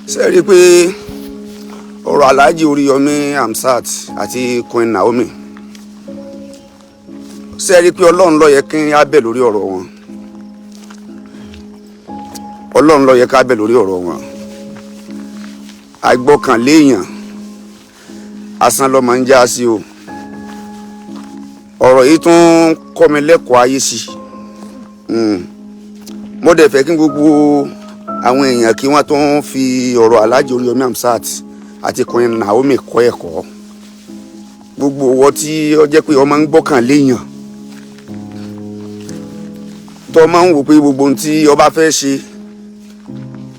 ṣe rí pé ọ̀rọ̀ Alhaji Oriyomi Hamzat àti Queen Naomi ṣe rí pé Ọlọ́run ló yẹ kí á bẹ̀ lórí ọ̀rọ̀ wọn. Ọlọ́run ló yẹ ká bẹ̀ lórí ọ̀rọ̀ wọn. Àìgbọ́kànlé èèyàn asán ló máa ń já sí o. Ọ̀rọ̀ yìí tún kọ́ mi lẹ́kọ̀ọ́ ayé sí. Mo dẹ̀ fẹ́ kí gbogbo àwọn èèyàn kí wọ́n tún fi ọ̀rọ̀ Alhaji Oriyomi Hamzat àti Queen Naomi kọ́ ẹ̀kọ́. Gbogbo owó tí ó jẹ́ pé ó máa ń gbọ́kànlé èèyàn tó máa ń wò pé gbogbo ohun tí ó bá fẹ́ ṣe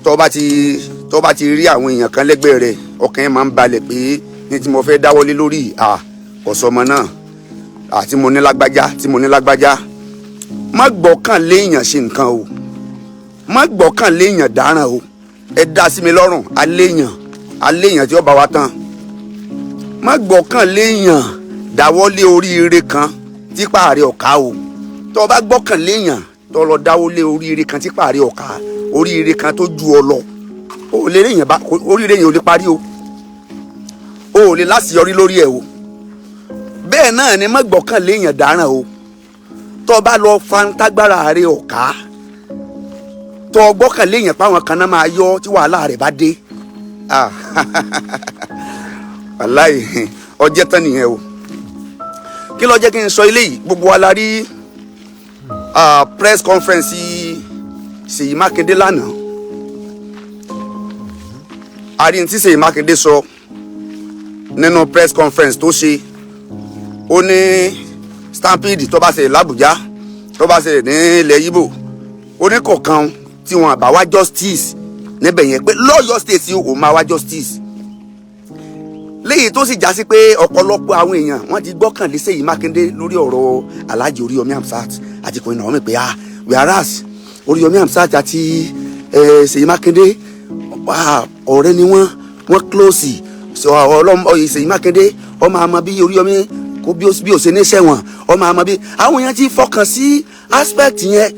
tó bá ti rí àwọn èèyàn kan lẹ́gbẹ̀ẹ́ rẹ̀ ọkàn yẹn máa ń balẹ̀ pé ní tí mo fẹ́ dáwọ́lé lórí ọ̀sọ́mọ náà àti mo ní lágbájá má gbọ́kànlé èèyàn ṣe nǹkan o, má gbọ́kànlé èèyàn dáràn o. Ẹ dá sí mi lọ́rùn alẹ́ èèyàn tí ó bá wa tán. Má gbọ́kànlé èèyàn dáwọ́lé oríire kan tí pààrẹ ọ̀ka o. Tó bá gbọ́kànlé èèyàn tó lọ dáwọ́lé oríire kan tí pààrẹ ọ̀ka, oríire kan tó ju ọ lọ, o lè rí èèyàn bá oríire yẹn ò lè parí o ò lè láṣeyọrí lórí ẹ o. Bẹ́ẹ̀ náà ni má gbọ́kànlé èèyàn dáràn o. Tó bá lọ fantágbára rẹ ọ̀ka tó gbọ́kànlé èèyàn páwọn kan náà máa yọ tí wàhálà rẹ̀ bá dé. Wàláhì ọjẹ́ tán nìyẹn o. Kí ló jẹ́ kí n sọ eléyìí? Gbogbo wa la rí press conference Seyi Makinde lánàá. A rí tí Seyi Makinde sọ nínú press conference tó ṣe. Ó ní stampede tó bá ṣe l'Abuja, tó bá ṣe ní ilẹ̀ Yíbò, ó ní kọ̀ọ̀kan tí wọn bá wá justice níbẹ̀ yẹn pé lọ́yọ̀ state yìí ò máa wá justice. Léyìí tó sì já sí pé ọ̀pọ̀lọpọ̀ àwọn èèyàn wọ́n ti gbọ́kànlé Seyi Makinde lórí ọ̀rọ̀ Alhaji Oriyomi Hamzat àti Queen Naomi pé whereas Oriyomi Hamzat àti Seyi Makinde ọ̀rẹ́ ni wọ́n close. Seyi Makinde ọmọ àmọ́ bí Oriyomi kó bí ó ṣe ní sẹ́wọ̀n, ọmọ àmọ́ bí àwọn èèyàn ti fọkàn sí aspect yẹn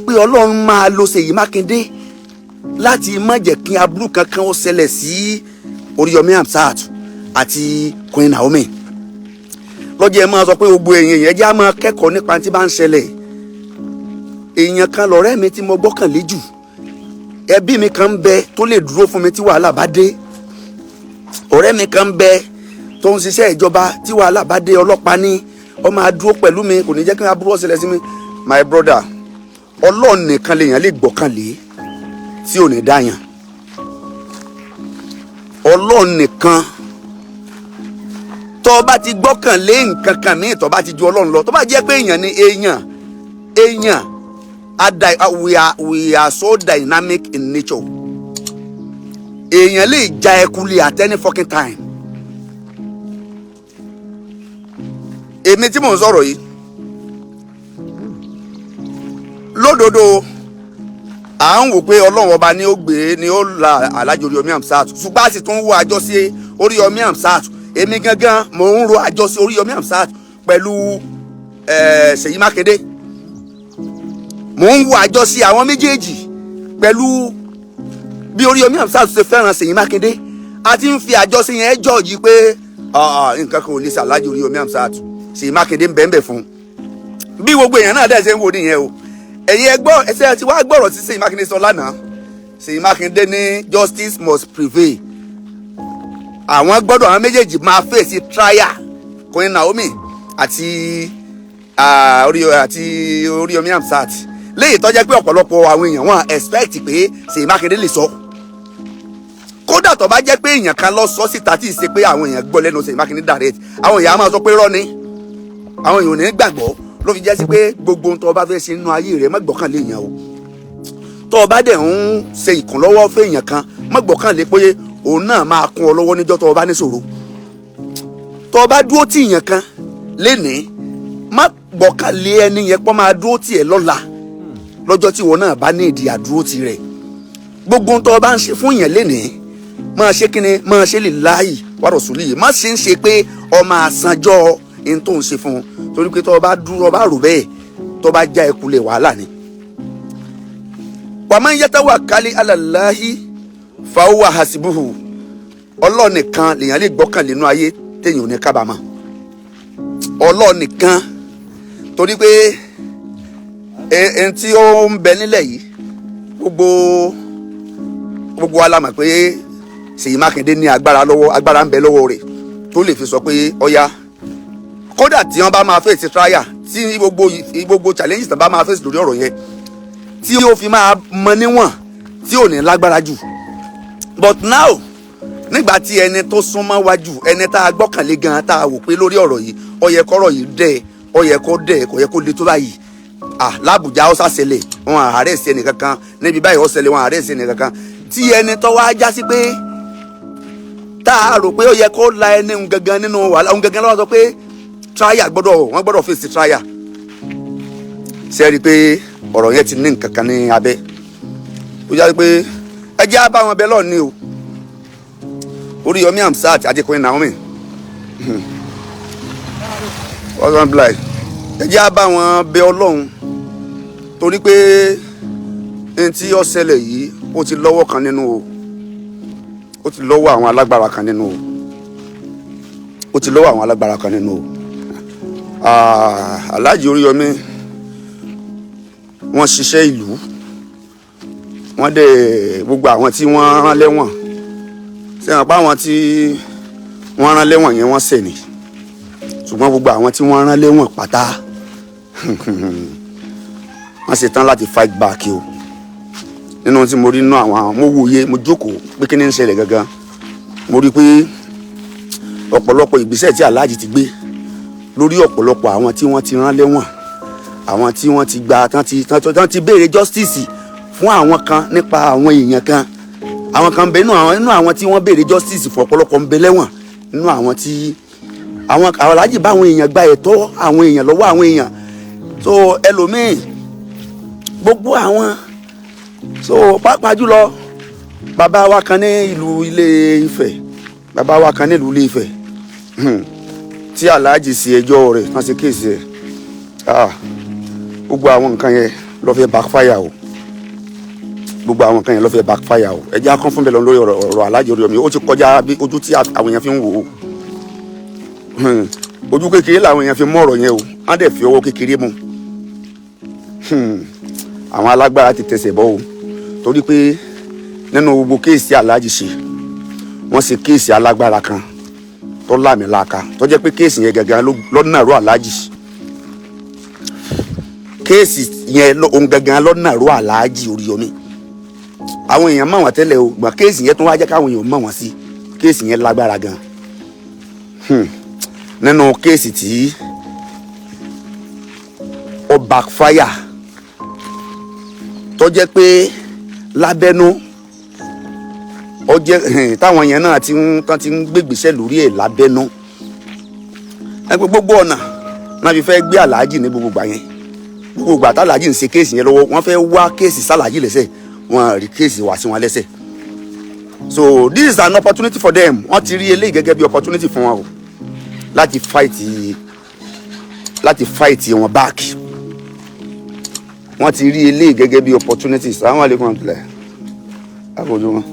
pé Ọlọ́run máa lo Seyi Makinde láti má jẹ́ kí aburú kankan ó ṣẹlẹ̀ sí Oriyomi Hamzat àti Queen Naomi. Lọ́jọ́ ẹ máa sọ pé gbogbo èèyàn yẹn jẹ́ á máa kẹ́kọ̀ọ́ nípa tí bá ń ṣẹlẹ̀. Èèyàn kan lọ̀rẹ́ mi tí mo gbọ́kànlé jù, ẹbí mi kan ń bẹ tó lè dúró fún mi tí wàhálà bá dé. Ọ̀rẹ́ mi kan ń bẹ tó ń ṣiṣẹ́ ìjọba tí wàhálà bá dé, ọlọ́pàá ní ó máa dúró pẹ̀lú mi, kò ní jẹ́ kí aburú ó ṣẹlẹ̀ sí mi. My brother, Ọlọ́run nìkan lèèyàn lè gbọ́kànlé tí ò ní dáyàn. Ọlọ́run nìkan. Tó bá ti gbọ́kànlé nǹkan kan míì tó bá ti ju Ọlọ́run lọ, tó bá jẹ́ pé èèyàn ni èèyàn we are so dynamic in nature. Èèyàn lè ja ẹkulé at any fucking time. Èmi tí mò ń sọ̀rọ̀ yìí lódodo à ń wò pé Ọlọ́run ọba ni ó gbé ni ó la Alhaji Oriyomi Hamzat, ṣùgbọ́n a sì tún wo àjọṣe Oriyomi Hamzat. Èmi gangan mò ń ro àjọṣe Oriyomi Hamzat pẹ̀lú Seyi Makinde. Mò ń wo àjọṣe àwọn méjèèjì pẹ̀lú bí Oriyomi Hamzat ṣe fẹ́ràn Seyi Makinde. A ti ń fi àjọṣe yẹn jọ́ọ̀jì pé nǹkan kan ò lè ṣe Alhaji Oriyomi Hamzat, Seyi Makinde ń bẹ́ẹ̀ fún. Bí gbogbo èèyàn náà dẹ̀ ṣe ń wo nìyẹn o. Ẹ̀yin ẹsẹ̀ ti wá gbọ́rọ̀ tí Seyi Makinde sọ lánàá. Seyi Makinde ní justice must prevail. Àwọn gbọ́dọ̀ àwọn méjèèjì máa fèsì trial, Queen Naomi àti Oriyomi Hamzat. Léyìí tó jẹ́ pé ọ̀pọ̀lọpọ̀ àwọn èèyàn wọn expect pé Seyi Makinde lè sọ. Kódà tó bá jẹ́ pé èèyàn kan lọ sọ síta tí ì ṣe pé àwọn èèyàn gbọ́ lẹ́nu Seyi Makinde direct, àwọn èèyàn á máa sọ pé irọ́ ni, àwọn èèyàn ò ní gbàgbọ́. Ló fi jẹ́ sí pé gbogbo ohun tó bá fẹ́ ṣe nínú ayé rẹ̀ má gbọ́kànlé èèyàn o. Tó bá dẹ̀ ń ṣe ìkànlọ́wọ́ fún èèyàn kan má gbọ́kànlé pé òun náà máa kún ọ lọ́wọ́ níjọ́ tó bá níṣòro. Tó bá dúró tì èèyàn kan lénìí má gbọ́kànlé ẹni yẹn pọ́ máa dúró tì ẹ́ lọ́la lọ́jọ́ tí ìwọ náà bá ní ìdí àdúró tì rẹ̀. Gbogbo ohun tó bá ń ṣe fún èèyàn lénìí máa ṣe kíni, máa ṣe lillahi wa rasulihi. Má ṣe ń ṣe pé ọ máa sanjọ́ in tó ń ṣe fún un, torí pé tó bá dúró bá rò bẹ́ẹ̀ tó bá já ẹkulẹ̀ wàhálà ni. Wa man yatawakkali ala Allahi fàáwà hasibuhu Ọlọ́run nìkan lèèyàn lè gbọ́kànlé nínú ayé téèyàn ò ní kábàámọ̀. Ọlọ́run nìkan, torí pé ẹni tí ó ń bẹ nílẹ̀ yìí gbogbo wa la mọ̀ pé Seyi Makinde ní agbára ń bẹ lọ́wọ́ rẹ̀ tó lè fi sọ pé ọya kódà tí wọ́n bá máa fèsì trial tí gbogbo challenges tán bá máa fèsì lórí ọ̀rọ̀ yẹn tí ó fi máa mọ níwọ̀n tí ò ní lágbára jù. But now nígbà tí ẹni tó súnmọ́ wájú ẹni tá a gbọ́kànlé gan tá a wò pé lórí ọ̀rọ̀ yìí ó yẹ kọ́rọ̀ yìí dẹ̀ ó yẹ kó dẹ̀ kò yẹ kó le tó báyìí l'Abuja ó ṣàṣẹlẹ̀ wọn àárẹ̀ sí ẹnì kankan níbi báyìí ó ṣẹlẹ̀ wọn àárẹ̀ sí ẹnì kankan tí ẹni tó wá já sí pé tá a rò pé ó yẹ kó la ẹni gangan nínú wàhálà òun gangan lọ́wọ́ sọ pé trial wọ́n gbọ́dọ̀ fèsì trial. ṣe rí i pé ọ̀rọ̀ yẹn ti ní nǹkan kan ní abẹ́ ó já sí pé ẹ jẹ́ á bá wọn bẹ lọ́ọ̀ ni o Oriyomi Hamzat àti Naomi ọ̀sán blai ẹ jẹ́ á bá wọn bẹ Ọlọ́run torí pé ní tí ó ṣẹlẹ̀ yìí ó ti lọ́wọ́ kan nínú o ó ti lọ́wọ́ àwọn alágbára kan nínú o ó ti lọ́wọ́ àwọn alágbára kan nínú o Alhaji Oriyomi wọ́n ṣiṣẹ́ ìlú wọ́n dẹ̀ gbogbo àwọn tí wọ́n rán lẹ́wọ̀n sẹ́wọ̀n pa àwọn tí wọ́n rán lẹ́wọ̀n yẹn wọ́n ṣẹ̀ ní ṣùgbọ́n gbogbo àwọn tí wọ́n rán lẹ́wọ̀n pátá wọ́n ṣe tán láti fight back o nínú tí mo rí nínú àwọn mo wòye mo jókòó pé kí ni ń ṣẹlẹ̀ gangan mo rí pé ọ̀pọ̀lọpọ̀ ìgbésẹ̀ tí Alhaji ti gbé lórí ọ̀pọ̀lọpọ̀ àwọn tí wọ́n ti rán lẹ́wọ̀n àwọn tí wọ́n ti gba tán ti béèrè justice fún àwọn kan nípa àwọn èèyàn kan àwọn kan bẹ nínú àwọn tí wọ́n béèrè justice fún ọ̀pọ̀lọpọ̀ ń bẹ lẹ́wọ̀n nínú àwọn tí àwọn Alhaji bá àwọn èèyàn gba ẹ̀tọ́ àwọn èèyàn lọ́wọ́ àwọn èèyàn so ẹlòmíì gbogbo àwọn so pàápàá jùlọ bàbá wa kan ní ìlú Ilé Ifẹ̀ bàbá wa kan ní ìlú Ilé Ifẹ̀ tí Alhaji sí ẹjọ́ rẹ̀ tán ṣe kéèsì ẹ̀ gbogbo àwọn nǹkan yẹn ló fẹ́ backfire o gbogbo àwọn nǹkan yẹn ló fẹ́ backfire o ẹ jẹ́ á kún fún bẹ́ẹ̀ lọ lórí ọ̀rọ̀ Alhaji Oriyomi ó ti kọjá ojú tí àwọn èèyàn fi ń wò ó ojú kékeré làwọn èèyàn fi mú ọ̀rọ̀ yẹn o á dẹ̀ fi ọwọ́ kékeré mú àwọn alágbára ti tẹsẹ̀ bọ́ o torí pé nínú gbogbo kéèsì Alhaji ṣe wọ́n ṣe kéèsì alágbára kan tó lámìlaka tó jẹ́ pé kéèsì yẹn gangan lọ́nà ró Alhaji kéèsì yẹn ohun gangan lọ́nà ró Alhaji Oriyomi àwọn èèyàn mọ̀ wọ́n tẹ́lẹ̀ o gbọ́n kéèsì yẹn tó wá jẹ́ káwọn èèyàn mọ̀ wọ́n sí kéèsì yẹn lágbára gan nínú kéèsì tí ó backfire tó jẹ́ pé lábẹ́nú ó jẹ́ táwọn yẹn náà ti ń gbégbèsè lórí ẹ̀ lábẹ́nú ẹgbẹ́ gbogbo ọ̀nà náà fi fẹ́ gbé Alhaji ní gbogbo gbà yẹn gbogbo gbà tá Alhaji ń ṣe kéèsì yẹn lọ́wọ́ wọ́n fẹ́ wá kéèsì sálàjì lẹ́sẹ̀ wọ́n rí kéèsì wá sí wọn lẹ́sẹ̀ so this is an opportunity for them wọ́n ti rí eléyìí gẹ́gẹ́ bí opportunity fún wọn o láti fight wọn back wọ́n ti rí eléyìí gẹ́gẹ́ bí opportunity assalamu alaikum amtulẹ̀ agbójúmọ́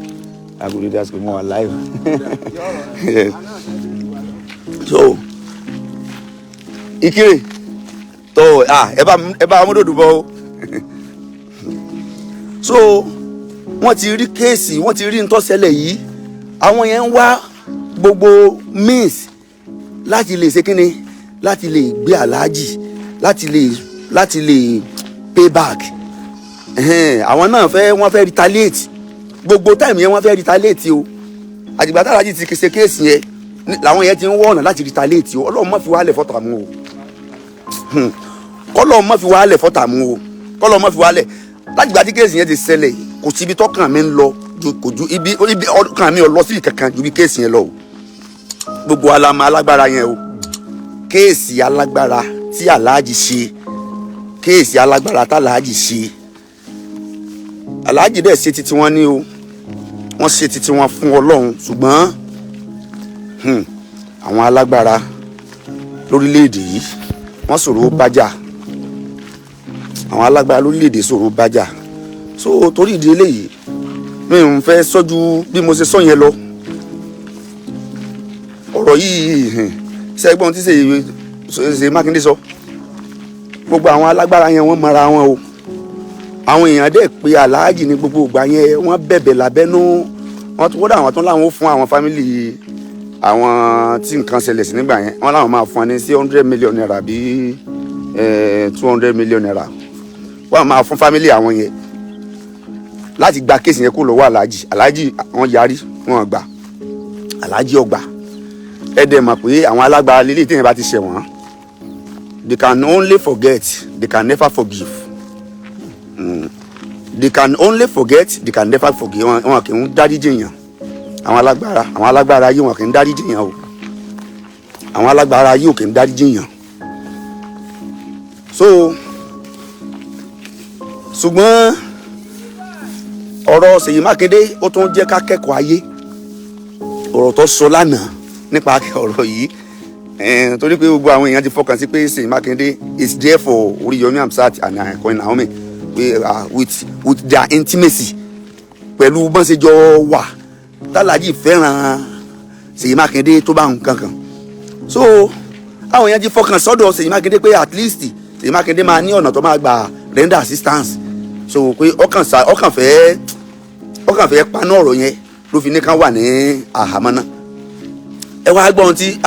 agbójúdé àsìkò mọ́ wà live so Ìkirè tó ẹ bá amúdòdù bọ́ o so wọ́n ti rí kéèsì wọ́n ti rí ntọ́sẹ̀lẹ̀ yìí àwọn yẹn ń wá gbogbo means láti lè ṣe kíni láti lè gbé Alhaji láti lè pay back àwọn náà wọ́n fẹ́ retaliate gbogbo time yẹn wọ́n fẹ́ retaliate o àtìgbà tí Alhaji ti ṣe kéèsì yẹn làwọn yẹn ti ń wọ́nà láti retaliate o Ọlọ́run má fi wálẹ̀ fọ́tà mú o kọ́lọ́run má fi wálẹ̀ fọ́tà mú o kọ́lọ́run má fi wálẹ̀ látìgbà tí kéèsì yẹn ti ṣẹlẹ̀ kò sí ibi tọ́kàn mi ń lọ kò ju ibi ọkàn mi ò lọ sí kankan ju bí kéèsì yẹn lọ o gbogbo alama alágbára yẹn o kéèsì alágbára tí Alhaji ṣe kéèsì alágbára tí Alhaji ṣe Alhaji dẹ̀ ṣe titi wọn ní o wọ́n ṣe titi wọn fún Ọlọ́run ṣùgbọ́n àwọn alágbára lórílẹ̀‐èdè yìí wọ́n ṣòro bájà àwọn alágbára lórílẹ̀‐èdè ṣòro bájà so torí ìdí eléyìí mi ò fẹ́ sọ́jú bí mo ṣe sọ yẹn lọ ọ̀rọ̀ yìí ṣẹ́gbọ́n tí Ṣèyí Mákindé sọ gbogbo àwọn alágbára yẹn wọ́n mara wọn o àwọn èèyàn dẹ̀ pé aláàjì ní gbogbo ìgbà yẹn wọ́n bẹ̀bẹ̀ lábẹ́nú wọ́n tó kódà àwọn tó láwọn fún àwọn fámìlì àwọn tí nǹkan ṣẹlẹ̀ sí nígbà yẹn wọ́n láwọn máa fún wọn ní sí 100 million naira bí 200 million naira wọ́n máa fún fámìlì àwọn yẹn láti gba kéèsì yẹn kó lọ́wọ́ aláàjì wọ́n yarí wọ́n gbà aláàjì ọgbà ẹ̀dẹ̀ mọ̀ pé àwọn alágbára lílé tí yẹn bá ti ṣẹ̀ wọ́n they can only forget they can never forgive they can only forget they can never forgive wọn kì í dáríjì yàn àwọn alágbára ayé wọn kì í dáríjì yàn o àwọn alágbára ayé ò kì í dáríjì yàn so ṣùgbọ́n ọ̀rọ̀ Ṣèyí Mákindé ó tún jẹ́ ká kẹ́kọ̀ọ́ ayé ọ̀rọ̀ tó sọ lánàá nípa ọ̀rọ̀ yìí torí pé gbogbo àwọn èèyàn ti fọkàn sí pé Ṣèyí Mákindé is there for Oriyomi Hamzat and Olori Naomi with their intimacy pẹ̀lú bọ́n ṣe jọ wà tálàjì fẹ́ràn Ṣèyí Mákindé tó bá ń kankan so àwọn èèyàn ti fọkàn sọ́dọ̀ Ṣèyí Mákindé pé at least Ṣèyí Mákindé máa ní ọ̀nà tó máa gba render assistance so pé ọkàn fẹ́ paná ọ̀rọ̀ yẹn ló fi ní ká wà ní àhámọ́ náà ẹ wá gbọ́n tí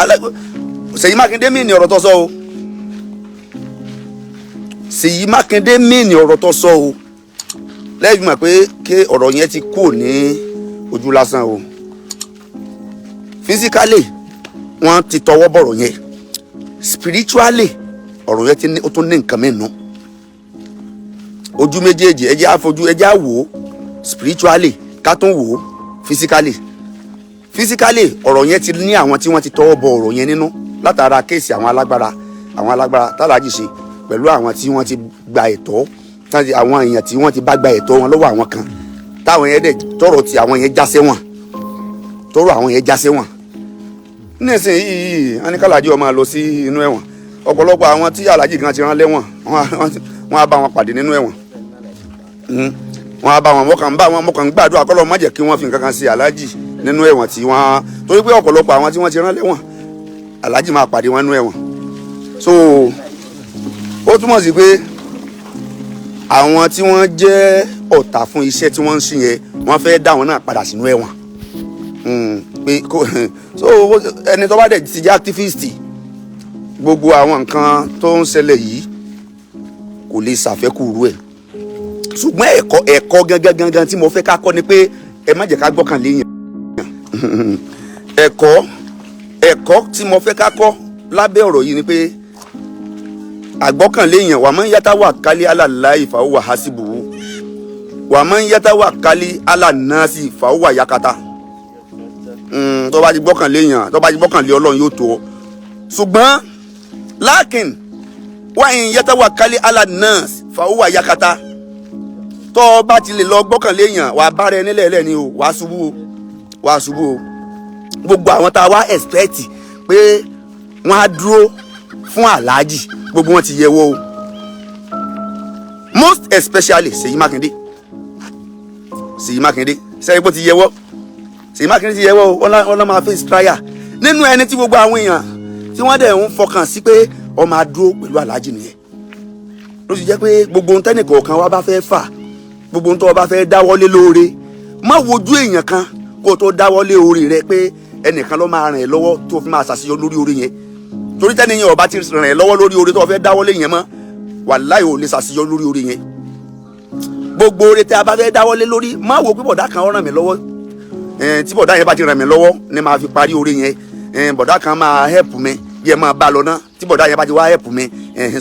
Ṣèyí Mákindé mí ní ọ̀rọ̀ tó sọ o Ṣèyí Mákindé mí ní ọ̀rọ̀ tó sọ o lẹ́yìn mọ̀ pé kí ọ̀rọ̀ yẹn ti kú ní ojú lásán o physically wọ́n ti tọwọ́ bọ̀rọ̀ yẹn spiritually ọ̀rọ̀ yẹn ó tún ní nǹkan mẹ́nu ojú méjèèjì ẹjẹ́ àfojú ẹjẹ́ àwò spiritually ká tún wò physically ọ̀rọ̀ yẹn ti ní àwọn tí wọ́n ti tọwọ́ bọ ọ̀rọ̀ yẹn nínú látara kéèsì àwọn alágbára tálàjì ṣe pẹ̀lú àwọn tí wọ́n ti gba ẹ̀tọ́ àwọn èèyàn tí wọ́n ti bá gba ẹ̀tọ́ wọn lọ́wọ́ àwọn kan táwọn yẹn dẹ̀ tọrọ tí àwọn yẹn já sẹ́wọ̀n nísìnyí wọ́n ní kálàjì ó máa lọ sí inú ẹ̀wọ̀n ọ̀pọ̀lọpọ̀ àwọn tí alájì kan ti rán lẹ́wọ̀n wọ́n á bá wọn pàdé nínú ẹ̀wọ̀n wọ́n á bá wọn mọ́kàn gbàdúrà kọ́lọ́ má jẹ́ kí wọ́n fi nǹkan kan sí alájì nínú ẹ̀wọ̀n tí wọ́n torí pé ọ̀pọ̀lọpọ̀ àwọn tí wọ́n ti rán lẹ́wọ̀n alájì máa pàdé wọn nínú ẹ̀wọ̀n so ó túmọ̀ sí pé àwọn tí wọ́n jẹ́ ọ̀tá fún iṣẹ́ tí wọ́n ń sìn yẹn wọ́n fẹ́ dá wọn náà padà sínú ẹ̀wọ̀n pé so ẹni tó bá dẹ̀ ti jẹ́ activist gbogbo àwọn nǹkan tó ń ṣẹlẹ̀ yìí kò lè ṣàfẹ́kù rú ẹ̀ ṣùgbọ́n ẹ̀kọ́ gangan tí mo fẹ́ ká kọ́ ni pé ẹ má jẹ́ ká gbọ́kànlé yẹn ẹ̀kọ́ tí mo fẹ́ ká kọ́ lábẹ́ ọ̀rọ̀ yìí ni pé àgbọ́kànlé yẹn wà máa ń yàtá wà kálí aláàláì fàáwà hásìbù wà máa ń yàtá wà kálí aláànásì fàáwà yakata tó bá ti gbọ́kànlé yẹn tó bá ti gbọ́kànlé Ọlọ́run yóò tó ọ ṣùgbọ́n lákìn wà ń yàtá wà kálí aláànásì fàáwà yakata tó bá ti lè lọ gbọ́kànlé yẹn wà bá rẹ nílẹ̀ lẹ́ni o wà ṣubú o gbogbo àwọn tá a wá expect pé wọ́n á dúró fún aláàjì gbogbo wọn ti yẹwọ́ o most especially Ṣèyí Mákindé sẹ́yìn bó ti yẹwọ́ Ṣèyí Mákindé ti yẹwọ́ o wọ́n máa face trial nínú ẹni tí gbogbo àwọn èèyàn tí wọ́n dẹ̀ ń fọkàn sí pé ó máa dúró pẹ̀lú aláàjì nìyẹn ló ti jẹ́ pé gbogbo ohun tẹ́nìkọ̀ọ̀kan wa bá fẹ́ fà gbogbo ohun tó bá fẹ́ dáwọ́lé lóore má wojú èèyàn kan kó o tó dáwọ́lé oore rẹ pé ẹnìkan ló máa ràn ẹ́ lọ́wọ́ tó fi máa ṣàṣeyọ lórí oore yẹn torí tẹ́ni yẹn ọba ti ràn ẹ́ lọ́wọ́ lórí oore tó fẹ́ dáwọ́lé yẹn mọ́ wàláhì ò lè ṣàṣeyọ lórí oore yẹn gbogbo oore tẹ́ a bá fẹ́ dáwọ́lé lórí má wo pé bọ̀dá kan ó ràn mí lọ́wọ́ tí bọ̀dá yẹn bá ti ràn mí lọ́wọ́ ni máa fi parí oore yẹn bọ̀dá kan máa help mi yẹ máa bá lọ náà tí bọ̀dá yẹn bá ti wá help mi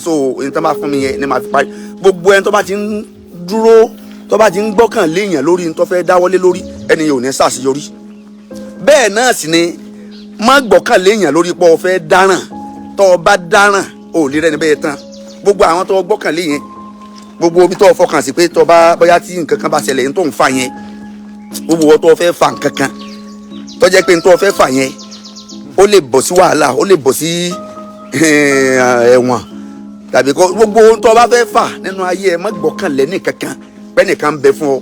so ẹni tó bá fún mi yẹn ni máa fi parí gbogbo ẹni tó bá ti ń dúró tó bá ti ń gbọ́kàn léèyàn lórí ní tó fẹ́ dáwọ́lé lórí ẹni yẹn ò ní ṣàṣeyọrí bẹ́ẹ̀ náà sì ni má gbọ́kàn léèyàn lórí pé o fẹ́ dáràn tó o bá dáràn ò lè rẹ́ni bẹ́ẹ̀ tán gbogbo àwọn tó o gbọ́kàn léèyàn gbogbo omi tó o fọkàn sí pé tó o bá bóyá tí nǹkan kan bá ṣẹlẹ̀ ní tó ń fà yẹn gbogbo wọn tó o fẹ́ fà nǹkan kan tó jẹ́ pé ní tó o fẹ́ fà yẹn ó lè bọ̀ sí wàhálà ó lè bọ̀ sí ẹ̀wọ̀n tàbí gbogbo ohun tó o bá fẹ́ fà nínú ayé ẹ má gbọ́kàn lẹ́nì kankan pẹ́nìkan bẹ fún ọ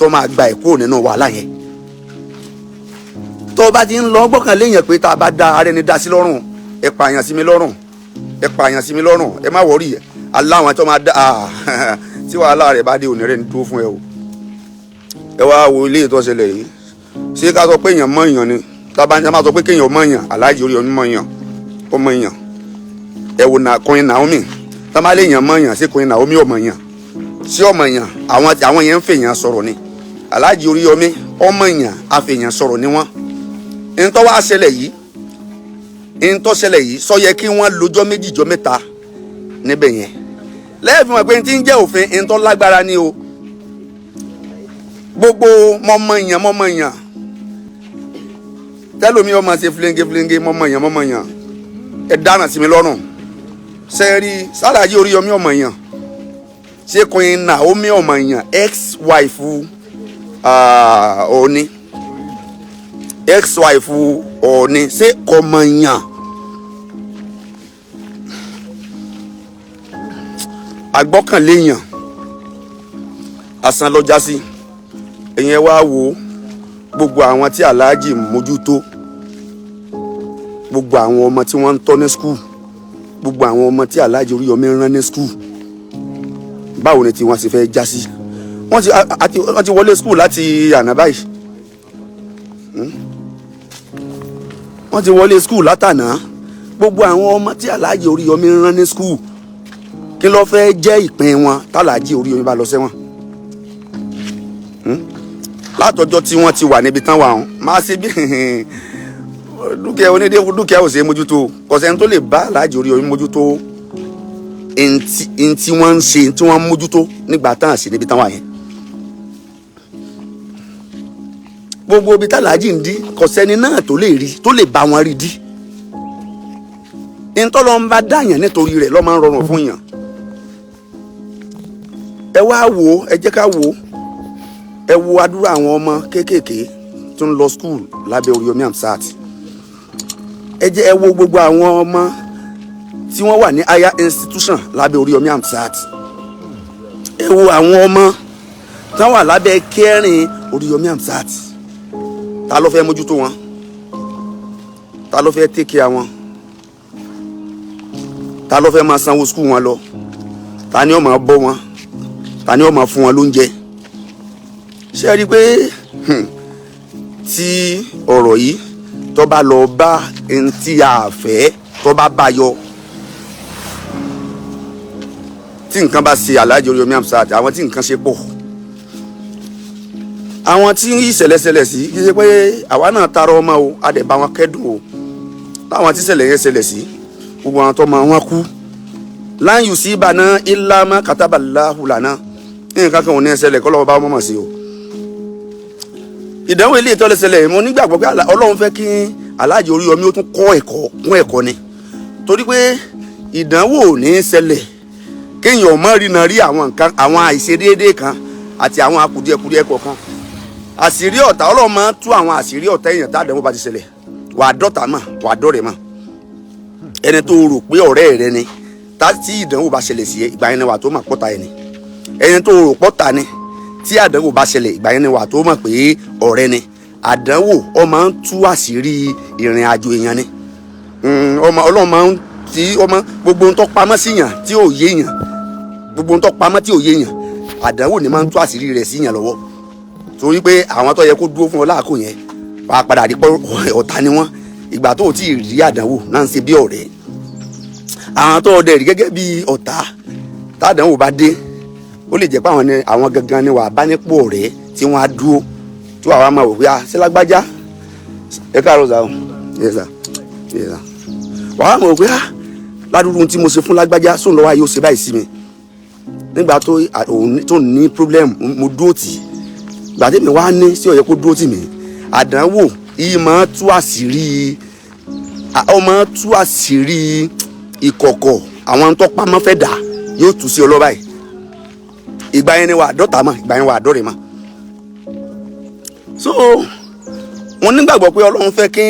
tó máa gba ẹ̀kọ́ nínú wàhálà yẹn. Tó bá ti ń lọ gbọ́kànlé yẹn pé tá a bá da ara ẹni dá sí lọ́rùn, ẹ pààyàn sí mi lọ́rùn, ẹ pààyàn sí mi lọ́rùn, ẹ má wọrí aláwọn tó máa dá tí wàhálà rẹ̀ bá dé òní rẹ̀ ní dúró fún ẹ o. Ẹ wá wo ilé ìtọ́sẹ̀lẹ̀ yìí, ṣé ká sọ pé èèyàn mọ̀ èèyàn ni? Tábà ní a máa sọ pé kéèyàn mọ̀ èèyàn, Alhaji Oriyomi mọ̀ èèyàn, ó mọ̀ èèyàn. Ẹ wo Queen Naomi, tá bá lè èèyàn mọ̀ èèyàn, ṣé Queen Naomi ò mọ̀ èèyàn? Ṣé ọmọ èèyàn? Àwọn yẹn ń fèèyàn sọ̀rọ̀ ni. Alhaji Oriyomi ọmọ èèyàn afèèyàn sọ̀rọ̀ ni wọ́n. Ntọ́ wá ṣẹlẹ̀ yìí sọ yẹ kí wọ́n lọ́jọ́ méjì jọ mẹ́ta níbẹ̀ yẹn. Lẹ́ẹ̀fì mọ̀ pé tí ń jẹ́ òfin ntọ́ lágbára ni o. Gbogbo mọ́mọ́ èèyàn tẹ́lómi ọmọ ṣe fúlẹ́ńgé mọ́mọ́ èèyàn ẹ dáná sí mi lọ́rùn. Sẹ́ẹ̀rí Alhaji Oriyomi ọmọ èèyàn, ṣé Queen Naomi ọmọ èèyàn ex-wife Ọọ̀ni ex-wife Ọọ̀ni ṣé ọmọ èèyàn? Agbọ́kànlé èèyàn asán lọ́jà sí. Ẹ̀yin ẹ wá wo gbogbo àwọn tí Alhaji mójútó, gbogbo àwọn ọmọ tí wọ́n ń tọ́ ní skul, gbogbo àwọn ọmọ tí Alhaji Oriyomi rán ní skul, báwo ni tí wọ́n sì fẹ́ já sí? Wọ́n ti wọlé skul láti àná báyìí. Wọ́n ti wọlé skul látàná. Gbogbo àwọn ọmọ tí Alhaji Oriyomi rán ní skul, kí ló fẹ́ jẹ́ ìpín wọn t'Alhaji Oriyomi bá lọ sẹ́wọ̀n? Látọjọ́ tí wọ́n ti wà níbi tán wà hàn, máa ṣe bí dúkìá dúkìá ò ṣe mójútó. Kò sẹ́ni tó lè bá Alhaji Oriyomi mójútó ntí wọ́n ń ṣe, tí wọ́n ń mójútó nígbà tán àṣì níbi tán wà yẹn. Gbogbo ibi t'Alhaji ń dí, kò sẹ́ni náà tó lè rí, tó lè bá wọn rí dí. Ntọ́lọ́ ń bá dáyàn nítorí rẹ̀ ló máa ń rọrùn fún yàn. Ẹ wá wò, ẹ jẹ́ ká wò, ẹ wo àdúrà àwọn ọmọ kéékèèké tó ń lọ skul lábẹ́ Oriyomi Hamzat. Ẹ wo gbogbo àwọn ọmọ tí wọ́n wà ní higher institution lábẹ́ Oriyomi Hamzat. Ẹ wo àwọn ọmọ tí wọ́n wà lábẹ́ kẹrin Oriyomi Hamzat. Ta ló fẹ́ mójútó wọn? Ta ló fẹ́ take care wọn? Ta ló fẹ́ máa sanwó skul wọn lọ? Ta ni ó máa bọ́ wọn? Ta ni ó máa fún wọn lóúnjẹ? Ṣé ẹ rí i pé tí ọ̀rọ̀ yìí tó bá lọ bá ẹni tí a fẹ́ tó bá bá yọ, tí nǹkan bá ṣe Alhaji Oriyomi Hamzat, àwọn tí nǹkan ṣe pọ̀, àwọn tí ìṣẹ̀lẹ̀ sí, kì í ṣe pé àwa náà tara ọmọ o, a dẹ̀ bá wọn kẹ́dùn o. Láwọn tí ìṣẹ̀lẹ̀ yẹn ṣẹlẹ̀ sí, gbogbo àwọn tó máa wọn kú. Lan yusibana illa ma kataballahu lana. Nǹkan kan ò ní ṣẹlẹ̀ kọ́ lọ́wọ́ bá wọn mọ̀ sí o. Ìdánwò ilé ìtọ́lẹ̀ ṣẹlẹ̀, mo nígbàgbọ́ pé Ọlọ́run fẹ́ kí Alhaji Oriyomi ó tún kọ́ ẹ̀kọ́ kún ẹ̀kọ́ ni. Torí pé ìdánwò ò ní ṣẹlẹ̀ kéèyàn mọ́ rìnà rí àwọn nǹkan, àwọn àìṣedéédé kan àti àwọn akùdíẹ̀kùdíẹ̀ kọ̀ọ̀kan. Àṣírí ọ̀tá, Ọlọ́run máa ń tú àwọn àṣírí ọ̀tá èèyàn tádánwò bá ti ṣẹlẹ̀. Wà á dọ́ta mọ̀, wà á dọ́rẹ̀ mọ̀. Ẹni tó rò pé ọ̀rẹ́ rẹ ni, tí ìdánwò bá ṣẹlẹ̀ sí ẹ, ìgbà yẹn ni wà tó mọ̀ pọ́ta ẹni. Ẹni tó rò pọ́ta ni, tí àdánwò bá ṣẹlẹ̀, ìgbà yẹn ni wà tó mọ̀ pé ọ̀rẹ́ ni. Àdánwò ó máa ń tú àṣírí ìrìn àjò èèyàn ni. Ọlọ́run máa ń tí gbogbo ohun tó pamọ́ sí yàn tí ò yé yàn, gbogbo ohun tó pamọ́ tí ò yé yàn, àdánwò ni máa ń tú àṣírí rẹ̀ sí yàn lọ́wọ́. Torí pé àwọn tó yẹ kó dúró fún ọ láàkó yẹn wà á padà rí pé ọ̀tá ni wọ́n. Ìgbà tó ti rí àdánwò náà ń ṣe bí ọ̀rẹ́. Àwọn tó dẹ̀ rí gẹ́gẹ́ bí ọ̀tá, tádánwò bá dé, ó lè jẹ́ pé àwọn gangan ni wà á bá nípò ọ̀rẹ́ tí wọ́n á dúró, tí wàá wá máa wò pé ṣé lágbájá ẹ káàárọ̀ sà o, yes sà, yes sà. Wàá máa wò pé ládùúgbò tí mo ṣe fún lágbájá sóun lọ́wọ́ ayé ó ṣe báyìí sí mi. Nígbà tó ní problem, mo dúró tì í. Ìgbà tí mi wá ní sí ó yẹ kó dúró tì mí. Àdánwò yìí máa tú àṣírí, ó máa tú àṣírí ìkọ̀kọ̀ àwọn tó pamọ́ fẹ́ dà yóò tú sí ọlọ́ba yìí. Ìgbà yẹn ni wà á dọ́ta mọ̀, ìgbà yẹn wà á dọ́rẹ̀ mọ̀. So wọ́n nígbàgbọ́ pé Ọlọ́run fẹ́ kí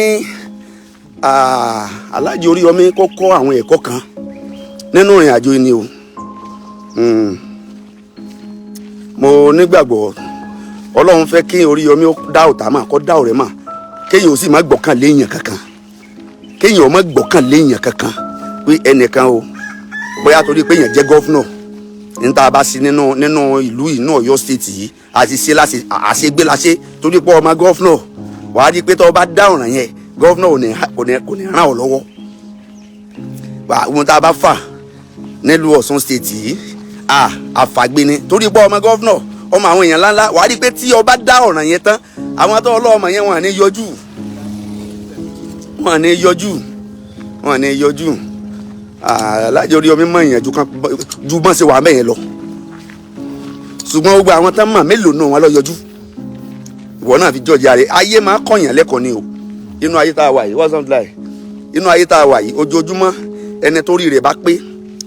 Alhaji Oriyomi kó kọ́ àwọn ẹ̀kọ́ kan nínú ìrìn àjò ni o. Mo nígbàgbọ́ Ọlọ́run fẹ́ kí Oriyomi ó dá ọ̀tá mà kó dá ọ̀rẹ́ mà kéèyàn ó sì má gbọ́kàn léèyàn kankan kéèyàn ó má gbọ́kàn léèyàn kankan pé ẹnìkan o bóyá torí pé èèyàn jẹ́ gọ́fúnọ̀ níta bá sí nínú ìlú yìí náà Ọ̀yọ́ state yìí àti ṣe láṣẹ àṣegbé láṣẹ torí pé ọmọ gọ́fúnọ̀ wàá di pé tó bá dá ọ̀ràn yẹn gọ́fúnọ̀ kò ní ràn ọ́ lọ́wọ́ ohun tá a bá fà nílùú Ọ̀ṣun state yìí àfàgbé ni torí pé ọmọ gọ́fúnọ̀ ọmọ àwọn èèyàn ńláńlá wàá rí pé tí ọba dá ọ̀ràn yẹn tán àwọn tó ọlọ́ọ̀mọ yẹn wọn à ní yọjú Alhaji Oriyomi mọ èèyàn ju bọ́n ṣe wà mẹ́yẹn lọ ṣùgbọ́n gbogbo àwọn tán mọ̀ mélòó náà wọn lọ yọjú ìwọ náà fi jọjà rẹ ayé máa kọ̀yàn lẹ́kọ̀ọ́ ni o inú ayé tá a wà yìí what's up like inú ayé tá a wà yìí ojoojúmọ́ ẹni tó rí rẹ̀ bá pé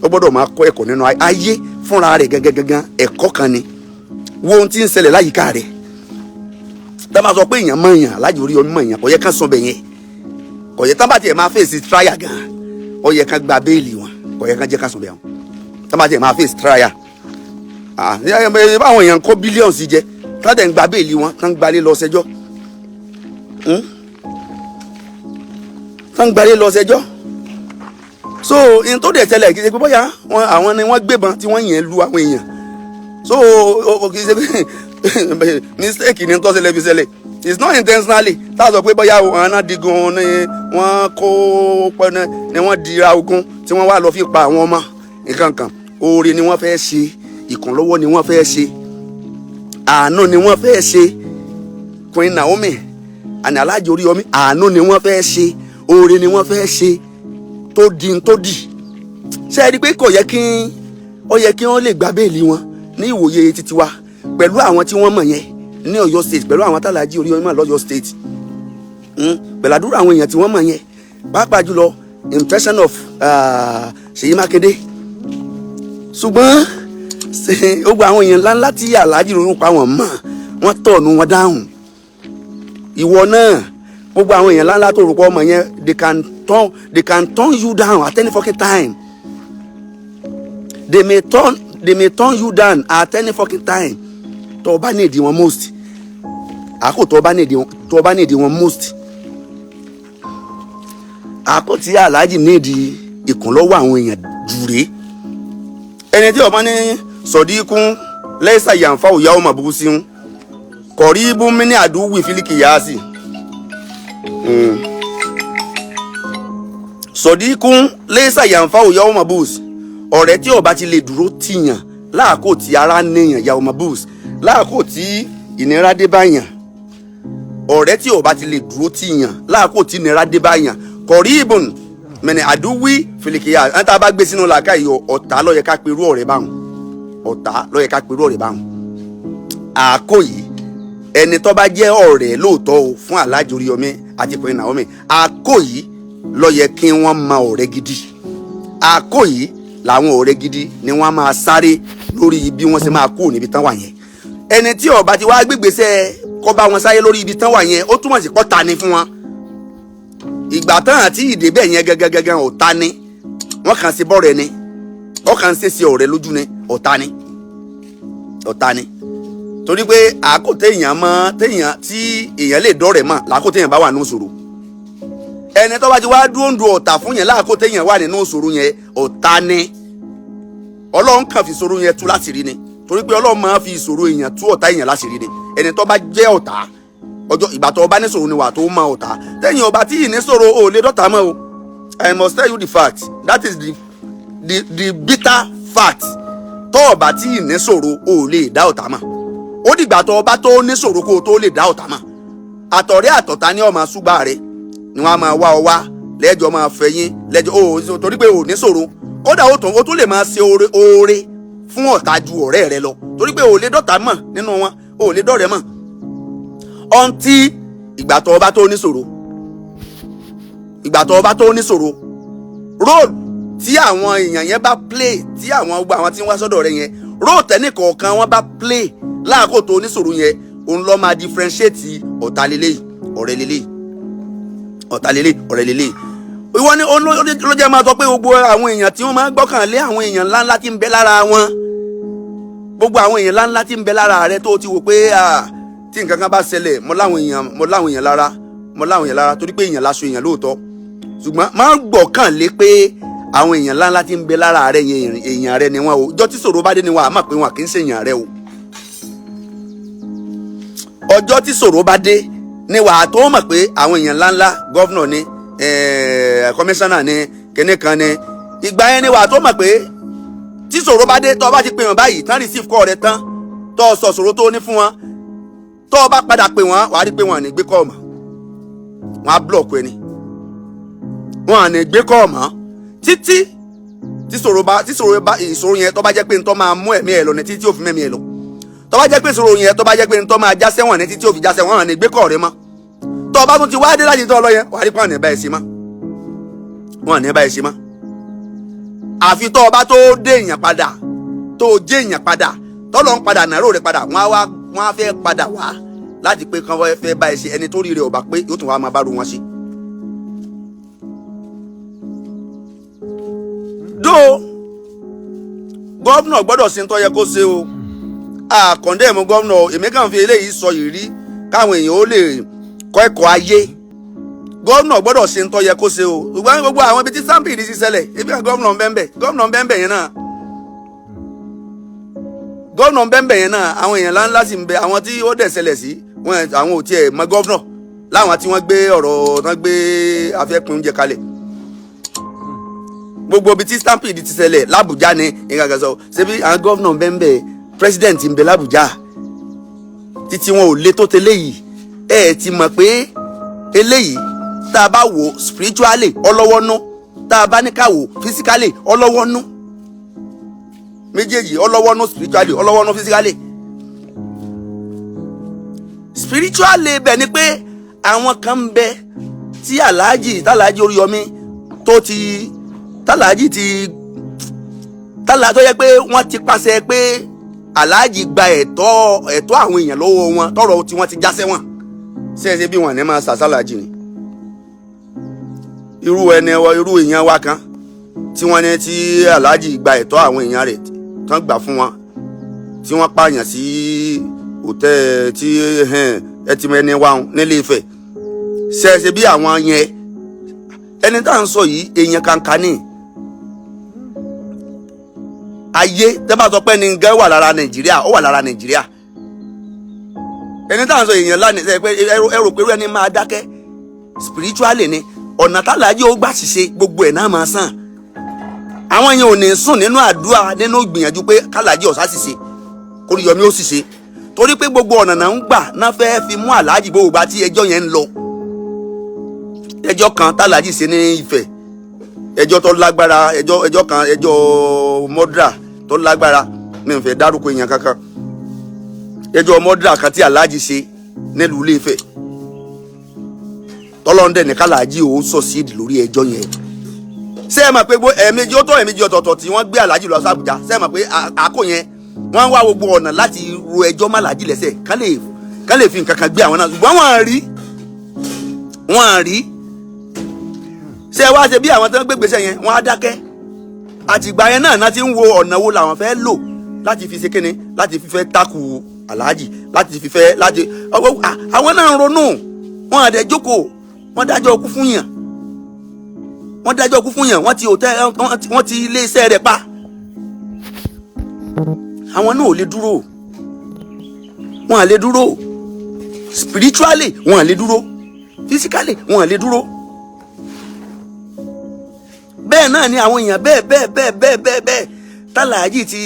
ó gbọ́dọ̀ máa kọ́ ẹ̀kọ́ nínú ayé fúnra rẹ̀ gangan ẹ̀kọ́ kan ni wo ohun tí ń ṣẹlẹ̀ láyìíká rẹ̀ tá a máa sọ pé èèyàn mọ̀ èèyàn Alhaji Oriyomi mọ̀ èèyàn kò yẹ ká sọ bẹ̀ yẹn kò yẹ tá bá tiẹ̀ máa fèsì trial gan ó yẹ ká gba béèlì wọn kò yẹ ká jẹ́ ká sọ bẹ̀ wọn tá bá tiẹ̀ máa fèsì trial báwọn èèyàn kó bílíọ̀nù sí jẹ tá dẹ̀ ń gba béèlì wọn tán gbalé lọ ṣẹjọ́ so in tó dẹ̀ tẹ́lẹ̀ kì í ṣe pé bóyá àwọn ni wọ́n gbébọn tí wọ́n yẹn lu àwọn èèyàn so kì í ṣe pé mistake ni tó ṣẹlẹ̀ fi ṣẹlẹ̀ it's not intentionally tá a sọ pé bóyá àwọn náà digun ni wọ́n kó pẹ́ ni wọ́n dira ogun tí wọ́n wá lọ fi pa àwọn ọmọ nǹkan kan oore ni wọ́n fẹ́ ṣe ìkànlọ́wọ́ ni wọ́n fẹ́ ṣe àánú ni wọ́n fẹ́ ṣe Queen Naomi àní Alhaji Oriyomi àánú ni wọ́n fẹ́ ṣe oore ni wọ́n fẹ́ ṣe tó di ṣe é rí pé kò yẹ kí wọ́n lè gba béèlì wọn ní ìwòye títí wa pẹ̀lú àwọn tí wọ́n mọ̀ yẹn ní Ọ̀yọ́ state pẹ̀lú àwọn Alhaji Oriyomi mọ̀ lọ́yọ́ state pẹ̀lú àdúrà àwọn èèyàn tí wọ́n mọ̀ yẹn pàápàá jùlọ impression of Seyi Makinde ṣùgbọ́n gbogbo àwọn èèyàn ńláńlá tí Alhaji Oriyomi pa wọ́n mọ̀ wọ́n tọ̀nù wọn dáhùn ìwọ náà gbogbo àwọn èèyàn ńláńlá tó rò pọ̀ ọmọ yẹn they can turn you down at any fucking time they may turn you down at any fucking time tó bá need wọn most àkó tó bá need wọn most àkó tí Alhaji need ìkúnlọ́wọ́ àwọn èèyàn jùrè ẹni tí ọmọ ní sọdíkún lẹ́sà yànfà òyàwó màbúsíún kọ̀rí ibú mi ní àdúgbò ìfìlíkì yá sí sọdíkún lẹ́sà yànfà òyàwó màbús ọ̀rẹ́ tí ó bá ti lè dúró tìyàn láàkó tí ara níyàn yàwó màbús láàkó tí ìnira dé báyàn ọ̀rẹ́ tí ó bá ti lè dúró tìyàn láàkó tí ìnira dé báyàn kọ̀rí ibùn mẹ́ni àdúgbò ìfìlíkì yá ẹni tá a bá gbé sínú làákà yìí ọ̀tá ló yẹ ká perú ọ̀rẹ́ báwọn àkó yìí ẹni tó bá jẹ́ ọ̀rẹ́ lóòótọ́ o fún Alhaji Oriyomi àti Queen Naomi àkó yìí ló yẹ kí wọ́n mọ ọ̀rẹ́ gidi àkó yìí làwọn ọ̀rẹ́ gidi ni wọ́n máa sáré lórí bí wọ́n ṣe máa kú níbi tán wà yẹn ẹni tí ó bá ti wá gbégbèsè kó bá wọn sáré lórí ibi tán wà yẹn ó túmọ̀ sí kó ta ni fún wọn ìgbà tán àti ìdébẹ̀ yẹn gẹ́gẹ́gẹ́gẹ́ ò ta ni wọ́n kàn sí bọ́ọ̀rẹ́ ni wọ́n kàn ṣe sí ọ̀rẹ́ lójú ni ọ̀tá ni torí pé àkótẹ́ èèyàn tí èèyàn lè dọ́rẹ̀ mọ́ làkótẹ́ èèyàn bá wà nínú ìṣòro ẹni tó bá ti wá dúró ń du ọ̀tá fún yẹn láàkótẹ́ èèyàn wà nínú ìṣòro yẹn ọ̀tá ni Ọlọ́run kàn fi ìṣòro yẹn tú láti rí ni torí pé Ọlọ́run máa fi ìṣòro èèyàn tú ọ̀tá èèyàn láti rí ni ẹni tó bá jẹ́ ọ̀tá ọjọ́ ìgbà tó bá ní ìṣòro ni wà tó mọ ọ̀tá tẹ́yìn ọba tí ìní ìṣòro ò lè dọ́ta mọ́ o I must tell you the fact that is the bitter fact tó ọba tí ìní ìṣòro ò lè dá ọ̀tá mọ́ ó dìgbà tó ọba tó ní ìṣòro kó o tó lè dá ọ̀tá mọ́ àtọ̀rẹ́ àtọ̀tá ní ọmọ ṣùgbà rẹ ni wọ́n á máa wá ọ wá lẹ́jọ́ máa fẹ̀yìn lẹ́jọ́ torí pé ò ní ìṣòro kódà ó tún lè máa ṣe oore fún ọ̀tá ju ọ̀rẹ́ rẹ lọ torí pé ò lè dọ́ta mọ̀ nínú wọn ò lè dọ́rẹ́ mọ̀ ọ̀ntí ìgbà tó ọba tó ní ìṣòro róòlù tí àwọn èèyàn yẹn bá play tí àwọn gbogbo àwọn tí ń wá sọ́dọ̀ rẹ yẹn róòlù tẹ́nìkọ̀ọ̀kan wọn bá play láàkó tó oníṣòro yẹn òun ló máa differentiate ọ̀tá lélẹ́yìí ọ̀rẹ́ lélẹ́yìí ìwọ ni ló jẹ́ máa sọ pé gbogbo àwọn èèyàn tí wọ́n máa gbọ́kàn lé àwọn èèyàn ńláńlá tí ń bẹ lára wọn gbogbo àwọn èèyàn ńláńlá tí ń bẹ lára rẹ tó ti wò pé tí nǹkan kan bá ṣẹlẹ̀ mo láwọn èèyàn lára torí pé èèyàn láṣọ èèyàn lóòótọ́ ṣùgbọ́n máa ń gbọ́kàn lé pé àwọn èèyàn ńláńlá tí ń bẹ lára rẹ yẹn èèyàn rẹ ni wọn o ọjọ́ tí ṣòro bá dé ni wọn àmọ́ pé wọn kì í ṣe èèyàn rẹ o ọjọ́ tí ṣòro bá dé ni wàá tó mọ̀ pé àwọn èèyàn ńláńlá gọ́vnọ̀ ni kọmíṣánná ni kinní kan ni ìgbà yẹn ni wàá tó mọ̀ pé tí ṣòro bá dé tó bá ti pè wọ́n báyìí tán receive call rẹ tán tó sọ ṣòro tó ní fún wọn tó bá padà pè wọ́n wàá rí pé wọn à ní gbé call mọ́ wọn á block ẹni wọn à ní gbé call mọ́ títí tí ìṣòro yẹn tó bá jẹ́ pé ntọ́ máa mú ẹ̀mí ẹ̀ lọ ní títí ó fi mẹ́mí ẹ̀ lọ tó bá jẹ́ pé ìṣòro yẹn tó bá jẹ́ pé ntọ́ máa já sẹ́wọ̀n ní títí ó fi já sẹ́wọ̀n wọn à ní gbé call rẹ mọ́ tó bá tún ti wá dé láti tọ́ ọ lọ yẹn wàá rí pé wọn à ní bá ẹ̀ sí mọ́ wọn à ní bá ẹ̀ sí mọ́ àfi tó bá tó dé èèyàn padà tó jẹ́ èèyàn padà tọ́lọ́ ń padà nàró rẹ̀ padà wọ́n á fẹ́ padà wá láti pé kán fẹ́ bá ẹ ṣe ẹni tó rí rẹ̀ ọ̀bà pé yóò tún wá máa bá ru wọn ṣe. dó gómìnà gbọ́dọ̀ ṣe ń tó yẹ kó ṣe o àkàndẹ́ẹ̀mú gómìnà èmi kàn fi eléyìí sọ ìrírí káwọn èèyàn ó lè kọ́ ẹ̀kọ́ ayé gómìnà gbọ́dọ̀ ṣe ń tó yẹ kó ṣe o ṣùgbọ́n gbogbo àwọn ibi tí sáǹpìlì ti ṣẹlẹ̀ ibi kan gómìnà ń bẹ́ẹ̀ yẹn náà gómìnà bẹ́ẹ̀ yẹn náà àwọn èèyàn ńláńlá sì ń bẹ àwọn tí ó dẹ̀ ṣẹlẹ̀ sí wọn àwọn ò tiẹ̀ mọ gómìnà láwọn tí wọ́n gbé ọ̀rọ̀ tán gbé afẹ́pin oúnjẹ kalẹ̀ gbogbo ibi tí stampede ti ṣẹlẹ̀ l'Àbújá ni nǹkan kan sọ ṣebí àwọn gómìnà bẹ́ẹ̀ president ń bẹ l'Àbújá títí wọn ò lé tó tẹ́lẹ̀ yìí ẹ ti mọ̀ pé eléyìí tá a bá wò spiritually ọlọ́wọ́nú tá a bá ní ká wò physically ọlọ́wọ́nú méjèèjì ọlọ́wọ́nú spiritually ọlọ́wọ́nú physically spiritually bẹ̀ ni pé àwọn kan ń bẹ tí tàlàájì Oríyọmí tó yẹ pé wọ́n ti pàṣẹ pé aláàjì gba ẹ̀tọ́ àwọn èèyàn lọ́wọ́ wọn tọrọ tí wọ́n ti já sẹ́wọ̀n ṣe bí wọ́n ní máa ṣàṣàlàjì ni irú èèyàn wa kan tí wọ́n ní tí aláàjì gba ẹ̀tọ́ àwọn èèyàn rẹ̀ tán gbà fún wọn tí wọ́n pààyàn sí òtẹ́ tí ẹtìmẹ́ni wa nílé Ifẹ̀ ṣe bí àwọn yẹn ẹni tá à ń sọ yìí èèyàn kankan ní ayé tẹ́bà sọ pé ní gẹ́ wà lára Nàìjíríà ó wà lára Nàìjíríà ẹni tá à ń sọ èèyàn lánàá ṣe pé ẹrù pé ẹni máa dákẹ́ spiritually ni ọ̀nà tálàájì ó gbà ṣiṣẹ́ gbogbo ẹ̀ náà máa sàn àwọn èèyàn ò ní sùn nínú àdúrà nínú ìgbìyànjú pé kálàájì ọ̀sá ṣiṣẹ́ kóríyọmí ó ṣiṣẹ́ torí pé gbogbo ọ̀nà náà ń gbà náà fẹ́ fi mú àlàájì gbogbo bá tí ẹjọ́ yẹn ń lọ ẹjọ́ kan tálàájì ṣe ní Ifẹ̀ ẹjọ́ tó lágbára ẹjọ́ kan ẹjọ́ mọ́dúrà tó lágbára mi ò fẹ́ dárúkọ èèyàn kankan ẹjọ́ mọ́dúrà kan tí àlàájì ṣe nílùú Ilé Ifẹ̀ tọ́lọ́ndẹ̀ ní kálàájì ó sọ̀síìdì lórí ẹjọ́ yẹn ṣé ẹ mọ̀ pé ẹ̀ẹ̀mejì ọ̀tọ̀ọ̀tọ̀ tí wọ́n gbé àlàájì lọ sí Àbújá ṣé ẹ mọ̀ pé àkó yẹn wọ́n wá gbogbo ọ̀nà láti ro ẹjọ́ má làájì lẹ́sẹ̀ kán lè fi nǹkan kan gbé àwọn náà ṣùgbọ́n wọ́n rí ṣé wá ṣe bí àwọn tó ń gbégbèsè yẹn wọ́n á dákẹ́ àtìgbà yẹn náà ti ń wo ọ̀nà wo làwọn fẹ́ lò láti fi ṣe kíni láti fi fẹ́ takù àlàájì láti fi fẹ́ láti àwọn náà ń ronú wọn àdẹ jókòó wọ́n dájọ́ ọkú fún yàn wọ́n ti ilé iṣẹ́ rẹ̀ pa àwọn náà ò lè dúró wọn à lè dúró spiritually wọn à lè dúró physically wọn à lè dúró bẹ́ẹ̀ náà ni àwọn èèyàn bẹ́ẹ̀ tálàájì ti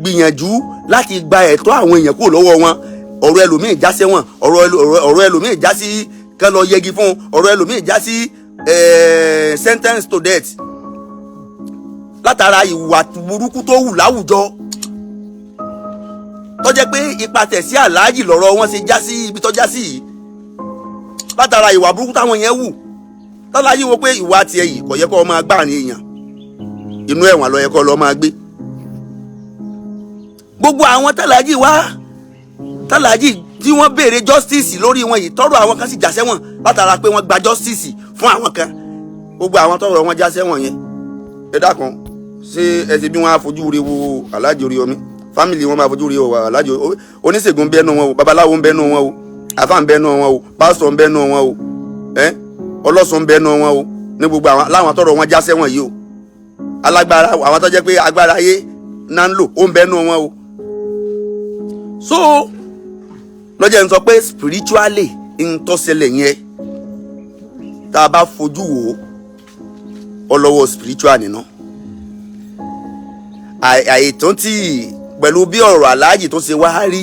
gbìyànjú láti gba ẹ̀tọ́ àwọn èèyàn kúrò lọ́wọ́ wọn ọ̀rọ̀ ẹlòmíì já sẹ́wọ̀n ọ̀rọ̀ ẹlòmíì já sí kán lọ yẹgi fún ọ̀rọ̀ ẹlòmíì já sí sentence to death látara ìwà burúkú tó wù láwùjọ tó jẹ́ pé ipasẹ̀ sí àlàájì lọ́rọ̀ wọn ṣe já sí ibi tó já sí yìí látara ìwà burúkú táwọn yẹn wù tọ́láyé wo pé ìwà tiẹ̀ yìí kò yẹ kó máa gbà ní èèyàn inú ẹ̀wọ̀n ló yẹ kó lọ máa gbé gbogbo àwọn tálàájì tí wọ́n béèrè justice lórí wọn yìí tọ́rọ̀ àwọn kan sì já sẹ́wọ̀n látara pé wọ́n gba justice fún àwọn kan gbogbo àwọn tọ́rọ̀ wọn já sẹ́wọ̀n yẹn ẹ dákun ṣé ẹ ti bí wọ́n á fojú re wo Alhaji Oriyomi family wọn máa fojú rí o Alhaji oníṣègùn bẹ́ẹ̀ nù wọn o babaláwo ń bẹ́ẹ̀ nù wọn o àfáà ń bẹ́ẹ̀ nù wọn o pásítọ̀ ń bẹ́ẹ̀ nù wọn o ọlọ́sùn ń bẹ́ẹ̀ nù wọn o ní gbogbo àwọn láwọn tọrọ wọn já sẹ́wọ̀n yìí o alágbára àwọn tó jẹ́ pé agbára ayé náà ń lò ó ń bẹ́ẹ̀ nù wọn o. so lọ́jọ́ ń sọ pé spiritually ń tọ́sẹ̀lẹ̀ yẹn tá a bá fojú wò ó ọlọ́wọ́ spiritual nínú àìtàn tí pẹ̀lú bí ọ̀rọ̀ Alhaji tó ṣe wá rí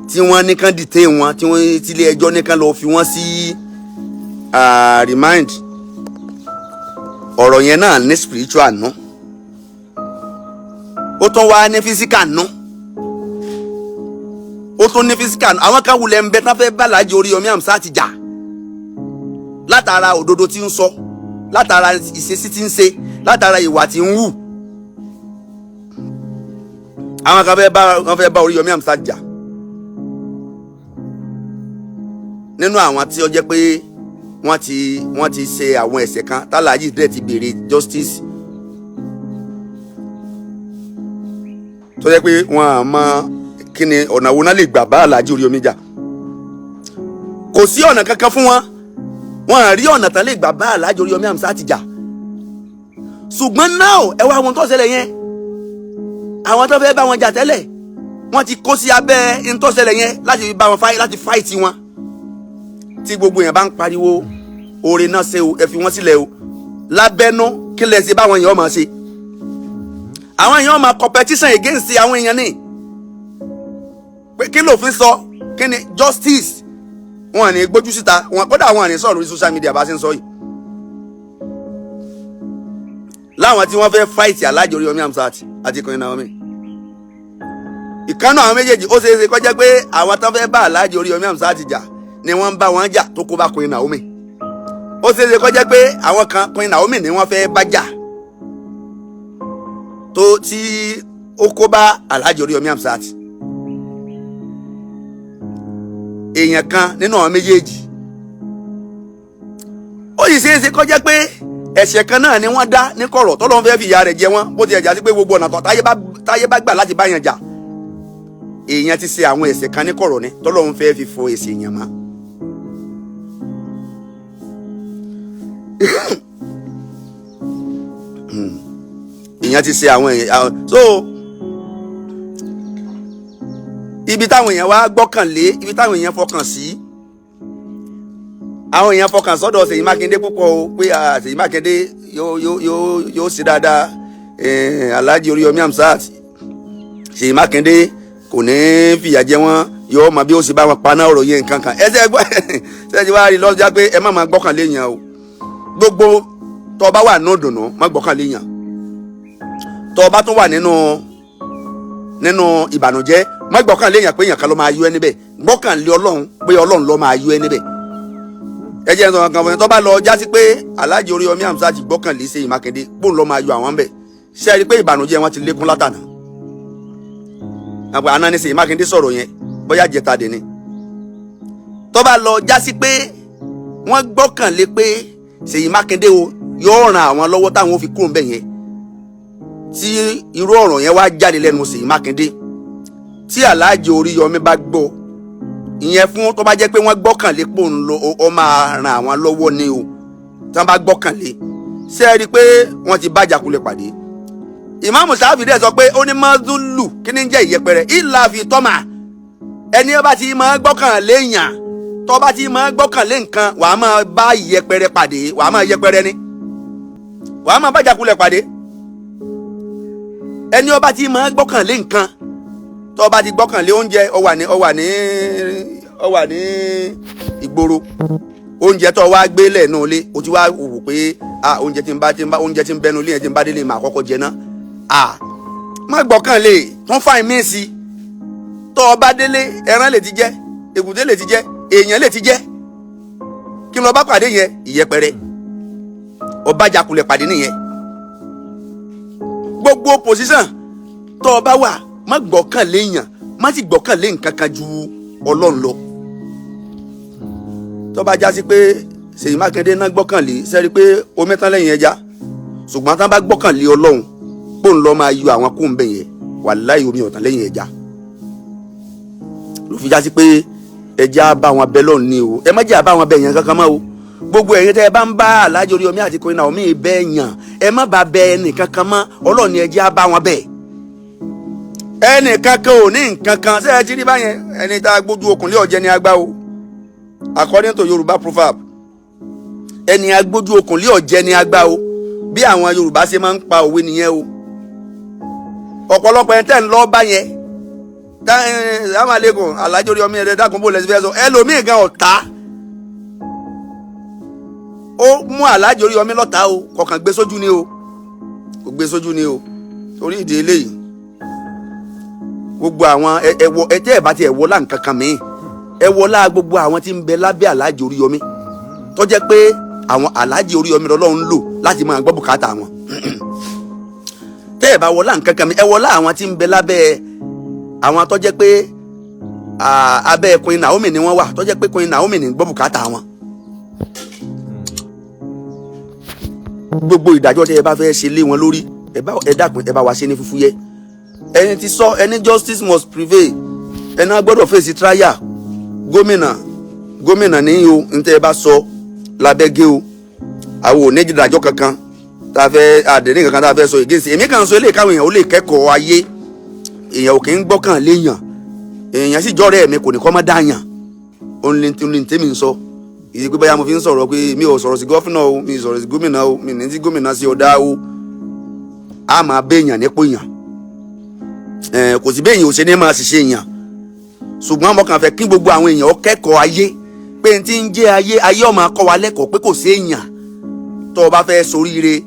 tí wọ́n ní kán dìtẹ̀ wọn tí wọ́n tilé ẹjọ́ ní kán lọ fi wọ́n sí remind ọ̀rọ̀ yẹn náà ní spiritual nù ó tún wá ní physical nù ó tún ní physical nù àwọn kan wulẹ̀ ń bẹ tán fẹ́ bá Alhaji Oriyomi Hamzat jà látara òdodo tí ń sọ látara ìṣesí tí ń ṣe látara ìwà tí ń hù àwọn kan fẹ́ bá Oriyomi Hamzat jà nínú àwọn tí ó jẹ́ pé wọ́n ti ṣe àwọn ẹ̀ṣẹ̀ kan tálàjì dẹ̀ ti béèrè justice tó jẹ́ pé wọ́n á mọ kí ni ọ̀nà wo náà lè gbà bá Alhaji Oriyomi jà kò sí ọ̀nà kankan fún wọn wọ́n á rí ọ̀nà tán lè gbà bá Alhaji Oriyomi Hamzat jà ṣùgbọ́n náà ẹ wá àwọn tó ṣẹlẹ̀ yẹn àwọn tó fẹ́ bá wọn jà tẹ́lẹ̀ wọ́n ti kó sí abẹ́ in tó ṣẹlẹ̀ yẹn láti bá wọn láti fight wọn tí gbogbo yẹn bá ń pariwo oore náà ṣe o ẹ fi wọ́n sílẹ̀ o lábẹ́nú kí lẹ ṣe báwọn èèyàn máa ṣe àwọn èèyàn máa competition against àwọn èèyàn ní pé kí lòfin sọ kí ni justice wọn ní gbójú síta wọn kódà wọn ní sọ̀rọ̀ lórí social media bá ṣe ń sọ yìí láwọn tí wọ́n fẹ́ fight Alhaji Oriyomi Hamzat àti Queen Naomi ìkànnà àwọn méjèèjì ó ṣeéṣe kó jẹ́ pé àwọn tó fẹ́ bá Alhaji Oriyomi Hamzat jà ni wọ́n ń bá wọn jà tó kó bá Queen Naomi ó ṣeéṣe kó jẹ́ pé àwọn kan Queen Naomi ni wọ́n fẹ́ bá jà tó tí ó kó bá Alhaji Oriyomi Hamzat èèyàn kan nínú àwọn méjèèjì ó sì ṣeéṣe kó jẹ́ pé ẹ̀ṣẹ̀ kan náà ni wọ́n dá ní kọ̀rọ̀ tọ́lọ́run fẹ́ fi ìyà rẹ̀ jẹ wọ́n bó ti ẹ̀jà sí pé gbogbo ọ̀nà táyé bá gbà láti bá yàn jà èèyàn ti ṣe àwọn ẹ̀ṣẹ̀ kan ní kọ̀rọ̀ ni tọ́lọ́run fẹ́ fi fọ ẹ̀ṣẹ̀ èèyàn mọ́. èèyàn ti ṣe àwọn èèyàn so ibi táwọn èèyàn wá gbọ́kànlé ibi táwọn èèyàn fọkàn sí àwọn èèyàn fọkàn sọ́dọ̀ Seyi Makinde púpọ̀ o pé Seyi Makinde yóò ṣe dáadáa Alhaji Oriyomi Hamzat Seyi Makinde kò ní fìyà jẹ wọ́n yóò mọ bí ó sì bá wọn paná ọ̀rọ̀ yẹn nǹkan kan ẹsẹ̀ gbọ́ ṣẹ́ni wá rí lọ́jà pé ẹ má máa gbọ́kànlé yàn o gbogbo tó bá wà nínú dùnú má gbọ́kànlé yàn tó bá tún wà nínú ìbànújẹ́ má gbọ́kànlé yàn pé yàn kan ló máa yọ ẹ níbẹ̀ gbọ́kànlé Ọlọ́run pé Ọlọ́run ló máa yọ ẹ níbẹ̀ ẹ jẹ́ nǹkan kan fún yẹn tó bá lọ jásí pé Alhaji Oriyomi Hamzat gbọ́kànlé Seyi Makinde bóun ló máa yọ àwọn bẹ̀ ṣe é rí pé ìbànújẹ́ wọn ti lékún látànà àgbà àná ni Seyi Makinde sọ̀rọ̀ yẹn bóyá jẹta dé ni tó bá lọ jásí pé wọ́n gbọ́kànlé pé Seyi Makinde o yóò ràn àwọn lọ́wọ́ táwọn ò fi kúrò ńbẹ̀ yẹn tí irú ọ̀rọ̀ yẹn wá jáde lẹ́nu Seyi Makinde tí Alhaji Oriyomi bá gbọ́ ìyẹn fún tó bá jẹ́ pé wọ́n gbọ́kànlé pò ń lo ọ máa ràn àwọn lọ́wọ́ ni o tí wọ́n bá gbọ́kànlé ṣe é rí i pé wọ́n ti bá jàkulẹ̀ pàdé ìmáàmù sáfì dẹ̀ sọ pé ó ní mọ́dúlù kí ni ń jẹ́ ìyẹpẹrẹ ìlà fi tọ́mà ẹni bá ti máa gbọ́kànlé yàn tó bá ti máa gbọ́kànlé nǹkan wàá máa bá ìyẹpẹrẹ pàdé wàá máa yẹpẹrẹ ni wàá máa bá jàkulẹ̀ pàdé ẹni bá ti máa gbọ́kànlé nǹkan tó bá ti gbọ́kànlé oúnjẹ ó wà ní ìgboro oúnjẹ tó wá gbé lẹ́nu ilé o ti wá wò pé oúnjẹ tí ń bẹnu ilé yẹn tí ń bá délé máa kọ́kọ́ jẹ náà má gbọ́kànlé tún fáìn mí sí tó bá délé ẹran lè ti jẹ èkúté lè ti jẹ èèyàn lè ti jẹ kí ló bá pàdé yẹn ìyẹpẹrẹ ọba jàkulẹ̀ pàdé nìyẹn gbogbo position tó bá wà má gbọ́kànlé yàn má sì gbọ́kànlé nǹkan kan ju Ọlọ́run lọ tó bá já sí pé Seyi Makinde náà gbọ́kànlé sẹ́rí pé omi tán lẹ́yìn ẹja ṣùgbọ́n tán bá gbọ́kànlé Ọlọ́run pò ń lọ máa yọ àwọn kó ń bẹ̀ yẹn wàláhì omi ọ̀tàn lẹ́yìn ẹja ló fi já sí pé ẹja bá wọn bẹ lọ́run ni o ẹ má jẹ́ àbá wọn bẹ yẹn kankan mọ́ o gbogbo ẹ̀yin tẹ́ ẹ bá ń bá Alhaji Oriyomi àti Queen Naomi bẹ́ẹ̀ yàn ẹ má bá bẹ ẹnì kankan mọ́ Ọlọ́run ni ẹja bá wọn bẹ́ẹ̀ ẹnì kankan ò ní nǹkan kan ṣé ẹ ti rí báyẹn ẹni tá a gbójú okùn lé ọ̀jẹ̀ ni a gbá o according to Yorùbá proverb ẹni agbójú okùn lé ọ̀jẹ̀ ni a gbá o bí àwọn Yorùbá ṣe máa ń pa òwe nìyẹn o ọ̀pọ̀lọpọ̀ ẹ̀ tẹ́ ń lọ bá yẹn sàmàlẹ́kùn Alhaji Oriyomi ẹ̀rẹ́ dákun bó lẹ́sìn fẹ́ sọ ẹlòmíì gan ọ̀tá ó mú Alhaji Oriyomi lọ́tà o kọ̀ọ̀kan gbé sójú ni o kò gbé sójú ni o torí ìdí eléyìí gbogbo àwọn ẹtẹ́ ẹ̀ bá ti ẹ̀wọ́ lá nǹkan kan mìíràn ẹ̀wọ́ lá gbogbo àwọn tí ń bẹ lábẹ́ Alhaji Oriyomi tó jẹ́ pé àwọn Alhaji Oriyomi lọ́lọ́run lò láti máa gbọ́ bùkátà wọn tẹ́ ẹ̀ bá wọ́ lá nǹkan kan mìíràn ẹ̀wọ́ lá àwọn tí ń bẹ lábẹ́ àwọn tó jẹ́ pé abẹ́ Queen Naomi ni wọ́n wà tó jẹ́ pé Queen Naomi ni gbọ́ bùkátà wọn gbogbo ìdájọ́ tí ẹ bá fẹ́ ṣe lé wọn lórí ẹ dákun ẹ bá wa ṣe ní fúfúyẹ́ ẹni tí sọ ẹni justice must prevail ẹni gbọ́dọ̀ fèsì trial gómìnà ní o ní tẹ́ ẹ bá sọ lábẹ́gẹ́ o àwọn ò ní ìdájọ́ kankan tá a fẹ́ àdéhùn kankan tá a fẹ́ sọ ìgéǹsì èmi kàn sọ eléyìí káwọn èèyàn ó lè kẹ́kọ̀ọ́ ayé èèyàn ò kì í gbọ́kàn léèyàn èèyàn sì jọ́rẹ́ mi kò ní kọ́ mọ́ dáyàn òun ní tèmi ń sọ ìdí pé báyà mo fi ń sọ̀rọ̀ pé mi ò sọ̀rọ̀ sí gọ́fìnà o mi sọ̀rọ̀ sí gómìnà o mi ní sí gómìnà sí ọ̀dà o a máa béèyàn nípò èèyàn kò sí béèyàn ò ṣe ní máa ṣiṣẹ́ èèyàn ṣùgbọ́n mo kàn fẹ́ kí gbogbo àwọn èèyàn ó kẹ́kọ̀ọ́ ayé pé n ti ń jẹ́ ayé ó máa kọ́ wa lẹ́kọ̀ọ́ pé kò sí èèyàn tó o bá fẹ́ soríire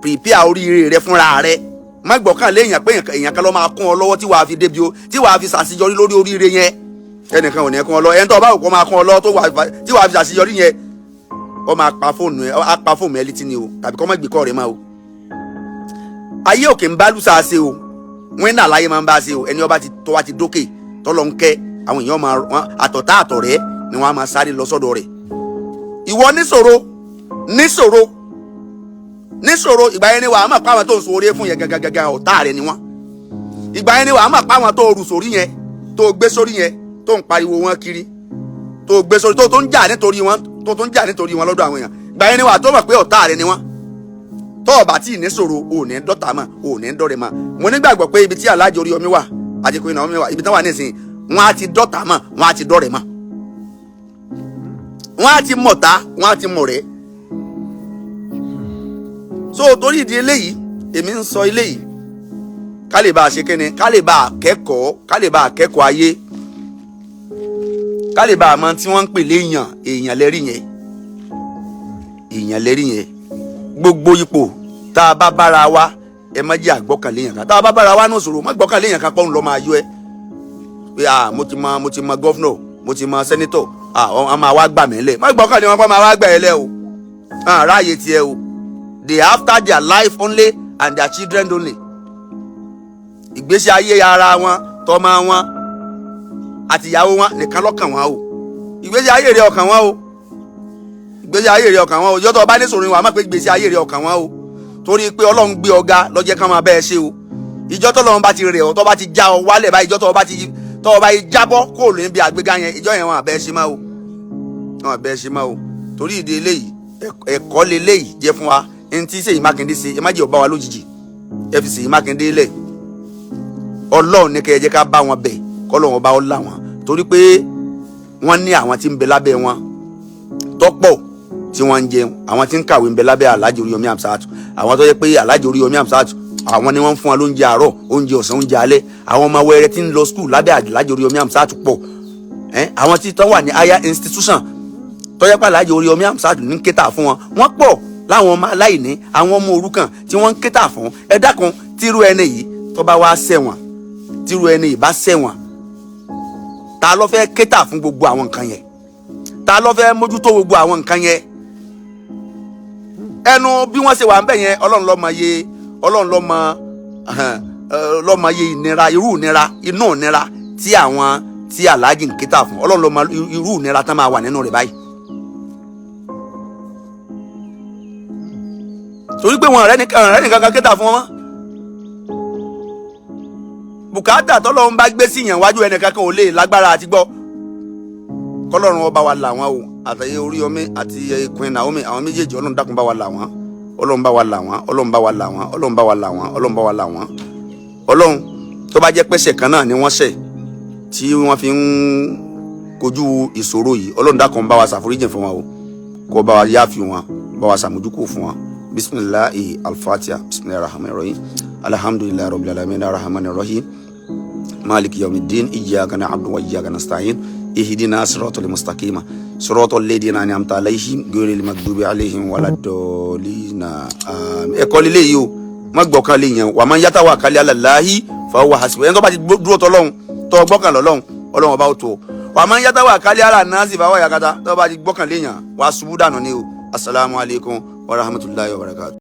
prepare oríire rẹ fúnra rẹ má gbọ́kàn lé èèyàn pé èèyàn kan ló máa kún ọ lọ́wọ́ tí wàá fi débi o tí wàá fi ṣàṣeyọrí lórí oríire yẹn ẹnìkan ò ní kún ọ lọ ẹni tó bá òkú máa kún ọ lọ tí wàá fi ṣàṣeyọrí yẹn ó máa pa fóònù ẹ létí ni o tàbí kọ́ mọ́ ìgbìkọ́ rẹ máa o ayé òkè ń bá lùsà ṣe o wọ́n náà láyé máa ń bá ṣe o ẹni ọba tó wá ti dókè tọ́lọ́ ń kẹ́ àwọn èèyàn máa àtọ̀tá àtọ̀rẹ́ ni wọ́n á máa sáré lọ sọ́dọ̀ rẹ̀ ìwọ níṣòro ìgbà yẹn ni wàá mọ̀ pé àwọn tó ń so oore fún yẹn gàgàgàgà ọ̀tá rẹ̀ ni wọ́n ìgbà yẹn ni wàá mọ̀ pé àwọn tó rù sórí yẹn tó gbé sórí yẹn tó ń pariwo wọn kiri tó gbé sórí tó ń jà nítorí wọn lọ́dọ̀ àwọn èèyàn ìgbà yẹn ni wàá tó mọ̀ pé ọ̀tá rẹ̀ ni wọ́n tó o bá tí ì níṣòro ò ní dọ́tà mọ́ ò ní dọ́rẹ̀ mọ́ mo nígbàgbọ́ pé ibi tí Alhaji Oriyomi wà àti Queen Naomi wà ibi tí wọ́n wà nísìnyí wọ́n á ti dọ́tà mọ́ wọ́n á ti dọ́rẹ̀ mọ́ wọ́n á ti mọ̀tá wọ́n á ti mọ̀rẹ́ so torí ìdí eléyìí èmi ń sọ eléyìí ká lè bá a ṣe kíni ká lè bá a kẹ́kọ̀ọ́ ayé ká lè bá a mọ tí wọ́n ń pè léèyàn èèyàn lẹ́rí yẹn gbogbo ipò tá a bá bára wa ẹ má jẹ́ àgbọ́kànlé yẹn kan tá a bá bára wa ní òṣòro má gbọ́kànlé yẹn kan pọ́n lọ́ máa yọ ẹ pé mo ti mọ gọ́fúnọ̀ mo ti mọ sẹ́nítọ̀ wọ́n máa wá gbà mí lẹ̀ má gbọ́kànlé wọn pọ́n máa wá gbà ẹ lẹ́ o ráàyè tiẹ̀ o they after their life only and their children only ìgbésí ayé ara wọn tọmọ wọn àtìyàwó wọn nìkan lọ́kàn wọn o ìgbésí ayé rẹ ọkàn wọn o ìgbésí ayé rẹ ọkàn wọn o ìjọ tó bá ní sọ̀rọ̀ ìwà má pé ìgbésí ayé rẹ ọkàn wọn o torí pé Ọlọ́run gbé ọ̀gá lọ́jẹ́ ká máa bẹ́ẹ̀ ṣe o ìjọ tó lọ́run bá ti rẹ̀ ọ́ tó bá ti já ọ wálẹ̀ báyìí ìjọ tó bá yí jábọ́ kó lè bí àgbéga yẹn ìjọ yẹn wọn àbẹ́ ṣe máa o torí ìdí eléyìí ẹ̀kọ́ leléyìí jẹ́ fún wa ẹni tí Seyi Makinde ṣe ẹ má jẹ́ ó bá wa lójijì ẹ fi Seyi Makinde lẹ̀ Ọlọ́run ní kẹ́ ẹ jẹ́ ká bá wọn bẹ̀ kọ́lọ́run bá ọ là wọn torí pé wọ́n ní àwọn tí ń bẹ lábẹ́ wọn tọ́pọ̀ tí wọ́n ń jẹun àwọn tí ń kàwé ń bẹ lábẹ́ Alhaji Oriyomi Hamzat àwọn tó yẹ pé Alhaji Oriyomi Hamzat àwọn ni wọ́n ń fún wa lóúnjẹ àárọ̀ oúnjẹ ọ̀sán oúnjẹ alẹ́ àwọn ọmọ wẹrẹ tí ń lọ skul lábẹ́ Alhaji Oriyomi Hamzat pọ̀ àwọn tí tó wà ní higher institution tó yẹ pé Alhaji Oriyomi Hamzat ní kéta fún wọn wọ́n pọ̀ láwọn ọmọ aláìní àwọn ọmọ òrukàn tí wọ́n ń kéta fún ẹ dákun tírú ẹni yìí tó bá wá ṣẹ̀wọ̀n tírú ẹni yìí bá ṣẹ̀wọ̀n ta ló fẹ́ kéta fún gbogbo àwọn nǹkan yẹn ta ló fẹ́ mójútó gbogbo àwọn nǹkan yẹn ẹnu bí wọ́n ṣe wà ń bẹ̀ yẹn Ọlọ́run ló mọ iye ìnira irú ìnira inú ìnira tí àwọn tí Alhaji ń kéta fún Ọlọ́run ló mọ irú ìnira tán máa wà nínú rẹ̀ báyìí torí pé wọn ọ̀rẹ́ nìkan kéta fún wọn bùkátà tọ́lọ́run bá gbé sí yàn wájú ẹnìkan kan ò lè lágbára àti gbọ́ kọ́lọ́run ọba wa là wọ́n o àtàyè Oríyọmí àti Queen Naomi àwọn méjèèjì Ọlọ́run dákun bá wa là wọ́n Ọlọ́run bá wa là wọ́n Ọlọ́run bá wa là wọ́n Ọlọ́run bá wa là wọ́n Ọlọ́run bá wa là wọ́n Ọlọ́run tó bá jẹ́ pẹ́sẹ̀ kan náà ni wọ́n ṣẹ̀ tí wọ́n fi ń kojú ìṣòro yìí Ọlọ́run dákun bá wa ṣàforíjì fún wọn o kó bá wa yáfi wọn bá wa ṣàmójúkò fún wọn bisimilahi al-fatiha bisimilahi rahman rahim alhamdulillahi rabbil alamin arrahman rahim maliki yawmiddin iyyaka na'budu wa iyyaka nasta'in ihdina siratal mustaqima siratal ladina an'amta alaihim ghayril maghdubi alaihim waladdallin ẹ kọ́ lílé yìí o má gbọ́kàn lé yẹn wa man yatawakkal ala Allahi fa huwa hasbuh ẹni tó bá ti dúró tọ́lọ́hun tó gbọ́kàn lọ́lọ́hun Ọlọ́run ọba ó tó wa man yatawakkal ala nasi fa huwa yakata tó bá ti gbọ́kàn lé yẹn wá ṣubú dànù ni o assalamu alaikum wa rahmatullahi wa barakatuh.